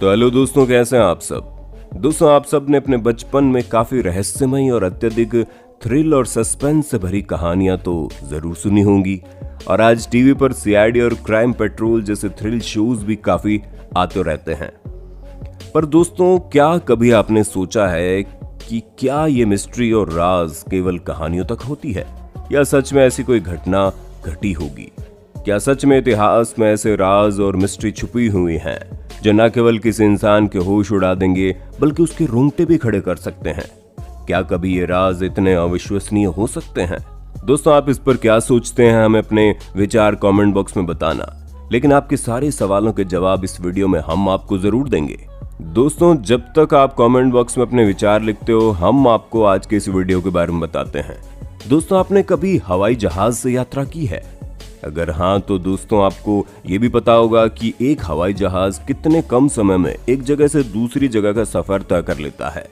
तो हेलो दोस्तों, कैसे हैं आप सब। दोस्तों, आप सब ने अपने बचपन में काफी रहस्यमयी और अत्यधिक थ्रिल और सस्पेंस से भरी कहानियां तो जरूर सुनी होंगी। और आज टीवी पर सीआईडी और क्राइम पेट्रोल जैसे थ्रिल शोज भी काफी आते रहते हैं। पर दोस्तों, क्या कभी आपने सोचा है कि क्या ये मिस्ट्री और राज केवल कहानियों तक होती है, या सच में ऐसी कोई घटना घटी होगी? क्या सच में इतिहास में ऐसे राज और मिस्ट्री छुपी हुई हैं जो न केवल किसी इंसान के होश उड़ा देंगे बल्कि उसके रोंगटे भी खड़े कर सकते हैं? क्या कभी ये राज इतने अविश्वसनीय हो सकते हैं? दोस्तों, आप इस पर क्या सोचते हैं, हमें अपने विचार कमेंट बॉक्स में बताना। लेकिन आपके सारे सवालों के जवाब इस वीडियो में हम आपको जरूर देंगे। दोस्तों, जब तक आप कमेंट बॉक्स में अपने विचार लिखते हो, हम आपको आज के इस वीडियो के बारे में बताते हैं। दोस्तों, आपने कभी हवाई जहाज से यात्रा की है? अगर हाँ, तो दोस्तों आपको ये भी पता होगा कि एक हवाई जहाज कितने कम समय में एक जगह से दूसरी जगह का सफर तय कर लेता है।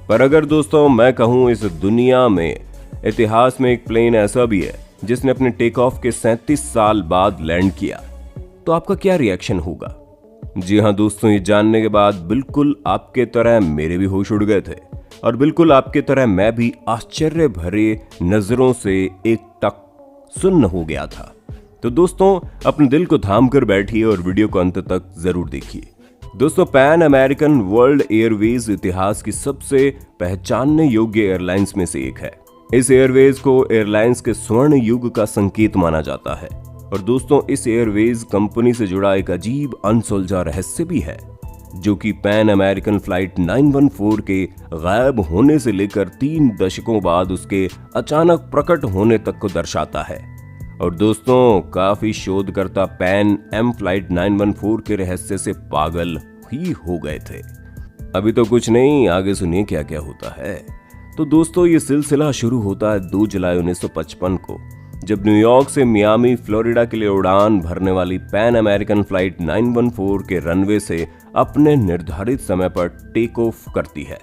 पर अगर दोस्तों मैं कहूँ, इस दुनिया में इतिहास में एक प्लेन ऐसा भी है जिसने अपने टेक ऑफ के 37 साल बाद लैंड किया, तो आपका क्या रिएक्शन होगा? जी हाँ दोस्तों, ये जानने के बाद बिल्कुल आपके तरह मेरे भी होश उड़ गए थे, और बिल्कुल आपके तरह मैं भी आश्चर्य भरे नजरों से एक टक सुन्न हो गया था। तो दोस्तों, अपने दिल को थाम कर बैठिए और वीडियो को अंत तक जरूर देखिए। दोस्तों, पैन अमेरिकन वर्ल्ड एयरवेज इतिहास की सबसे पहचानने योग्य एयरलाइंस में से एक है। इस एयरवेज को एयरलाइंस के स्वर्ण युग का संकेत माना जाता है। और दोस्तों, इस एयरवेज कंपनी से जुड़ा एक अजीब अनसुलझा रहस्य भी है, जो कि पैन अमेरिकन फ्लाइट 914 के गायब होने से लेकर 3 दशकों बाद उसके अचानक प्रकट होने तक को दर्शाता है। और दोस्तों, काफी शोधकर्ता पैन एम फ्लाइट 914 के रहस्य से पागल ही हो गए थे। अभी तो कुछ नहीं, आगे सुनिए क्या क्या होता है। तो दोस्तों, ये सिलसिला शुरू होता है 2 जुलाई 1955 को, जब न्यूयॉर्क से मियामी फ्लोरिडा के लिए उड़ान भरने वाली पैन अमेरिकन फ्लाइट 914 के रनवे से अपने निर्धारित समय पर टेक ऑफ करती है।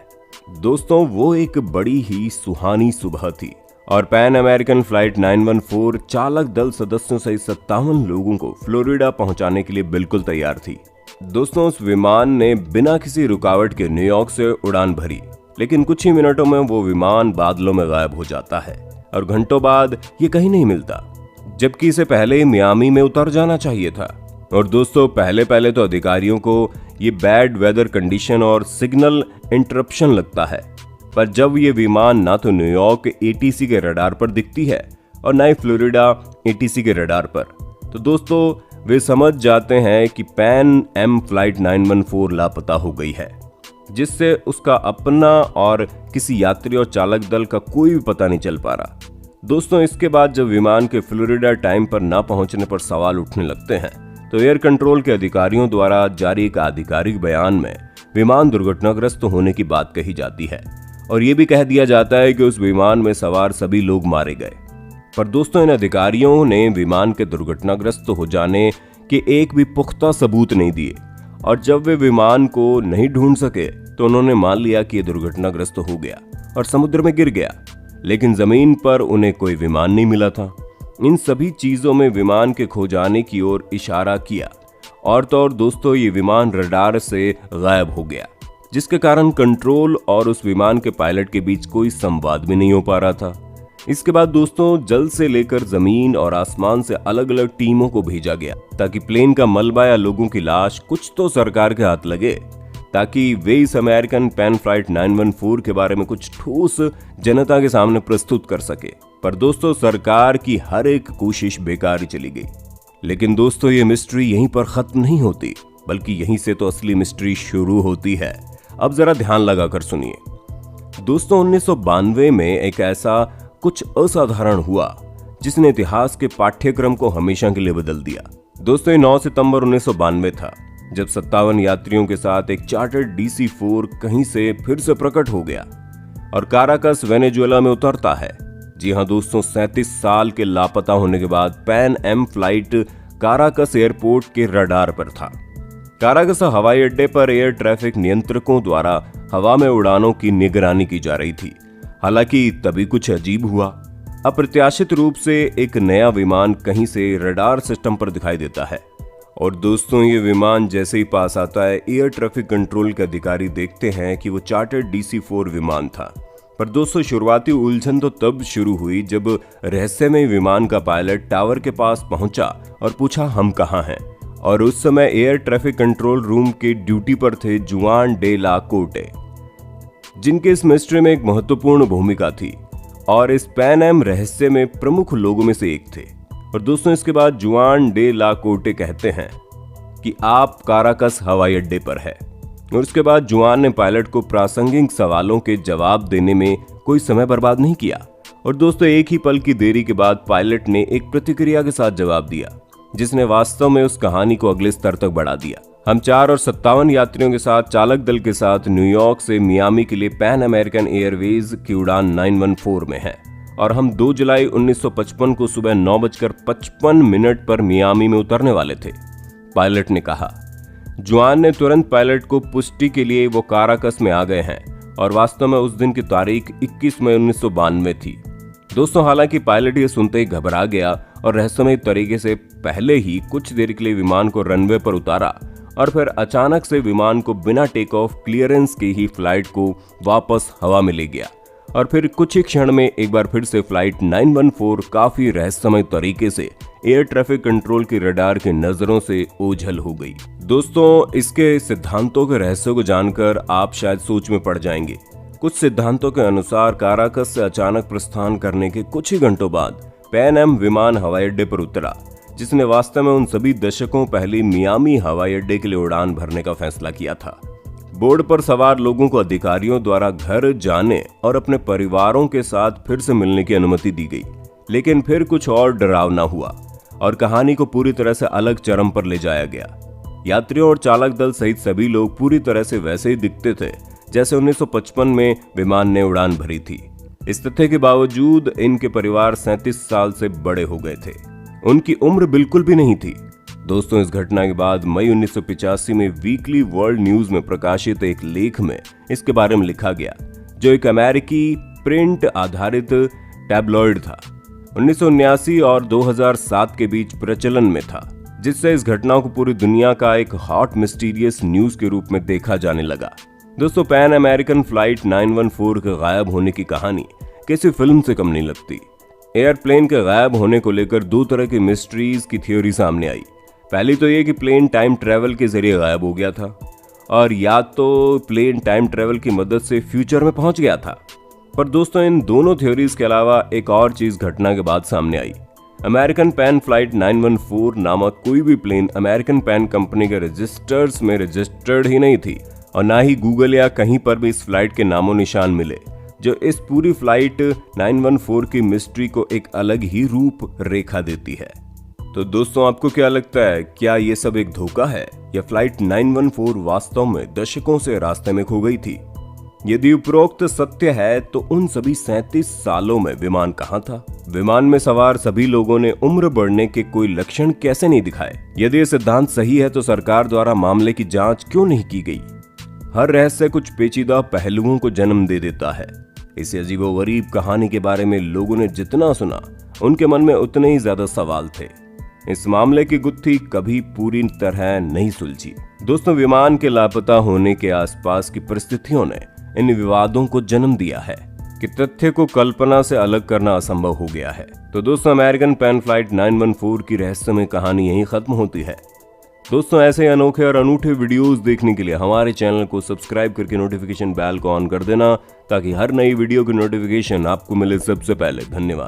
दोस्तों, वो एक बड़ी ही सुहानी सुबह थी और पैन अमेरिकन फ्लाइट 914 चालक दल सदस्यों सहित 57 लोगों को फ्लोरिडा पहुंचाने के लिए बिल्कुल तैयार थी। दोस्तों, उस विमान ने बिना किसी रुकावट के न्यूयॉर्क से उड़ान भरी, लेकिन कुछ ही मिनटों में वो विमान बादलों में गायब हो जाता है और घंटों बाद ये कहीं नहीं मिलता, जबकि इसे पहले मियामी में उतर जाना चाहिए था। और दोस्तों, पहले तो अधिकारियों को ये बैड वेदर कंडीशन और सिग्नल इंटरप्शन लगता है। पर जब ये विमान ना तो न्यूयॉर्क एटीसी के रडार पर दिखती है और ना ही फ्लोरिडा एटीसी के रडार पर, तो दोस्तों वे समझ जाते हैं कि पैन एम फ्लाइट 914 लापता हो गई है, जिससे उसका अपना और किसी यात्री और चालक दल का कोई भी पता नहीं चल पा रहा। दोस्तों, इसके बाद जब विमान के फ्लोरिडा टाइम पर ना पहुंचने पर सवाल उठने लगते हैं, तो एयर कंट्रोल के अधिकारियों द्वारा जारी एक आधिकारिक बयान में विमान दुर्घटनाग्रस्त होने की बात कही जाती है और ये भी कह दिया जाता है कि उस विमान में सवार सभी लोग मारे गए। पर दोस्तों, इन अधिकारियों ने विमान के दुर्घटनाग्रस्त हो जाने के एक भी पुख्ता सबूत नहीं दिए, और जब वे विमान को नहीं ढूंढ सके तो उन्होंने मान लिया कि यह दुर्घटनाग्रस्त हो गया और समुद्र में गिर गया, लेकिन जमीन पर उन्हें कोई विमान नहीं मिला था। इन सभी चीजों में विमान के खो जाने की ओर इशारा किया, और तो और दोस्तों, ये विमान रडार से गायब हो गया, जिसके कारण कंट्रोल और उस विमान के पायलट के बीच कोई संवाद भी नहीं हो पा रहा था। इसके बाद दोस्तों, जल से लेकर जमीन और आसमान से अलग अलग टीमों को भेजा गया ताकि प्लेन का मलबा या लोगों की लाश कुछ तो सरकार के हाथ लगे, ताकि वे इस अमेरिकन पैन फ्लाइट 914 के बारे में कुछ ठोस जनता के सामने प्रस्तुत कर सके। पर दोस्तों, सरकार की हर एक कोशिश बेकार ही चली गई। लेकिन दोस्तों, ये मिस्ट्री यहीं पर खत्म नहीं होती, बल्कि यहीं से तो असली मिस्ट्री शुरू होती है। अब जरा ध्यान लगाकर सुनिए। दोस्तों, 1992 में एक ऐसा कुछ असाधारण हुआ जिसने इतिहास के पाठ्यक्रम को हमेशा के लिए बदल दिया। दोस्तों, ये 9 सितंबर 1992 था, जब 57 यात्रियों के साथ एक चार्टर्ड DC-4 कहीं से फिर से प्रकट हो गया और काराकस वेनेजुएला में उतरता है। जी हाँ दोस्तों, 37 साल के लापता होने के बाद Pan Am flight Caracas airport के रडार पर था। काराकस हवाई अड्डे पर एयर ट्रैफिक नियंत्रकों द्वारा हवा में उड़ानों की निगरानी की जा रही थी। हालांकि तभी कुछ अजीब हुआ। अप्रत्याशित रूप से एक नया विमान कहीं से रडार सिस्टम पर दिखाई देता है और दोस्तों ये विमान जैसे ही पास आता है, एयर ट्रैफिक कंट्रोल के अधिकारी देखते हैं कि वो चार्टर्ड DC-4 विमान था। पर दोस्तों शुरुआती उलझन तो तब शुरू हुई जब रहस्यमय विमान का पायलट टावर के पास पहुंचा और पूछा हम कहाँ हैं। और उस समय एयर ट्रैफिक कंट्रोल रूम के ड्यूटी पर थे जुआन डे ला कोर्टे, जिनके इस मिस्ट्री में एक महत्वपूर्ण भूमिका थी और इस पैन एम रहस्य में प्रमुख लोगों में से एक थे। और दोस्तों इसके बाद जुआन डे ला कोर्टे कहते हैं कि आप काराकस हवाई अड्डे पर है। और उसके बाद जुआन ने पायलट को प्रासंगिक सवालों के जवाब देने में कोई समय बर्बाद नहीं किया। और दोस्तों एक ही पल की देरी के बाद पायलट ने एक प्रतिक्रिया के साथ जवाब दिया, जिसने वास्तव में उस कहानी को अगले स्तर तक बढ़ा दिया। हम 4 और 57 यात्रियों के साथ चालक दल के साथ न्यूयॉर्क से मियामी के लिए पैन अमेरिकन एयरवेज की उड़ान 914 में हैं और हम 2 जुलाई 1955 को सुबह 9:55 पर मियामी में उतरने वाले थे, पायलट ने कहा। जुआन ने तुरंत पायलट को पुष्टि के लिए वो काराकस में आ गए हैं और वास्तव में उस दिन की तारीख 21 मई 1992 थी। दोस्तों हालांकि पायलट ये सुनते ही घबरा गया और रहस्यमय तरीके से पहले ही कुछ देर के लिए विमान को रनवे पर उतारा और फिर अचानक से विमान को बिना टेक ऑफ क्लियरेंस के ही फ्लाइट को वापस हवा में ले गया और फिर कुछ ही क्षण में एक बार फिर से फ्लाइट 914 काफी रहस्यमय तरीके से एयर ट्रैफिक कंट्रोल की रडार की नजरों से ओझल हो गई। दोस्तों इसके सिद्धांतों के रहस्यों को जानकर आप शायद सोच में पड़ जाएंगे। कुछ सिद्धांतों के अनुसार काराकस से अचानक प्रस्थान करने के कुछ ही घंटों बाद पैन एम विमान हवाई अड्डे पर उतरा, जिसने वास्तव में उन सभी दशकों पहले मियामी हवाई अड्डे के लिए उड़ान भरने का फैसला किया था। बोर्ड पर सवार लोगों को अधिकारियों द्वारा घर जाने और अपने परिवारों के साथ फिर से मिलने की अनुमति दी गई, लेकिन फिर कुछ और डरावना हुआ और कहानी को पूरी तरह से अलग चरम पर ले जाया गया। यात्रियों और चालक दल सहित सभी लोग पूरी तरह से वैसे ही दिखते थे जैसे 1955 में विमान ने उड़ान भरी थी। इस तथ्य के बावजूद इनके परिवार 37 साल से बड़े हो गए थे, उनकी उम्र बिल्कुल भी नहीं थी। दोस्तों इस घटना के बाद मई 1985 में वीकली वर्ल्ड न्यूज में प्रकाशित एक लेख में इसके बारे में लिखा गया, जो एक अमेरिकी प्रिंट आधारित टैबलॉइड था। 1979 और 2007 के बीच प्रचलन में था, जिससे इस घटना को पूरी दुनिया का एक हॉट मिस्टीरियस न्यूज के रूप में देखा जाने लगा। दोस्तों पैन अमेरिकन फ्लाइट 914 के गायब होने की कहानी किसी फिल्म से कम नहीं लगती। एयरप्लेन के गायब होने को लेकर 2 तरह की मिस्ट्रीज की थ्योरी सामने आई। पहली तो ये कि प्लेन टाइम ट्रेवल के जरिए गायब हो गया था और या तो प्लेन टाइम ट्रेवल की मदद से फ्यूचर में पहुंच गया था। पर दोस्तों इन दोनों थ्योरीज के अलावा एक और चीज घटना के बाद सामने आई। अमेरिकन पैन फ्लाइट 914 नामक कोई भी प्लेन अमेरिकन पैन कंपनी के रजिस्टर्स में रजिस्टर्ड ही नहीं थी और ना ही गूगल या कहीं पर भी इस फ्लाइट के नामो निशान मिले, जो इस पूरी फ्लाइट 914 की मिस्ट्री को एक अलग ही रूप रेखा देती है। तो दोस्तों आपको क्या लगता है, क्या ये सब एक धोखा है या फ्लाइट 914 वास्तव में दशकों से रास्ते में खो गई थी? यदि उपरोक्त सत्य है तो उन सभी 37 सालों में विमान कहाँ था? विमान में सवार सभी लोगों ने उम्र बढ़ने के कोई लक्षण कैसे नहीं दिखाए? यदि ये सिद्धांत सही है तो सरकार द्वारा मामले की जांच क्यों नहीं की गई? हर रहस्य कुछ पेचीदा पहलुओं को जन्म दे देता है। इस अजीबोगरीब कहानी के बारे में लोगों ने जितना सुना, उनके मन में उतने ही ज्यादा सवाल थे। इस मामले की गुत्थी कभी पूरी तरह नहीं सुलझी। दोस्तों विमान के लापता होने के आसपास की परिस्थितियों ने इन विवादों को जन्म दिया है कि तथ्य को कल्पना से अलग करना असंभव हो गया है। तो दोस्तों अमेरिकन पैन फ्लाइट 914 की रहस्यमय कहानी यहीं खत्म होती है। दोस्तों ऐसे अनोखे और अनूठे वीडियोस देखने के लिए हमारे चैनल को सब्सक्राइब करके नोटिफिकेशन बेल को ऑन कर देना, ताकि हर नई वीडियो की नोटिफिकेशन आपको मिले सबसे पहले। धन्यवाद।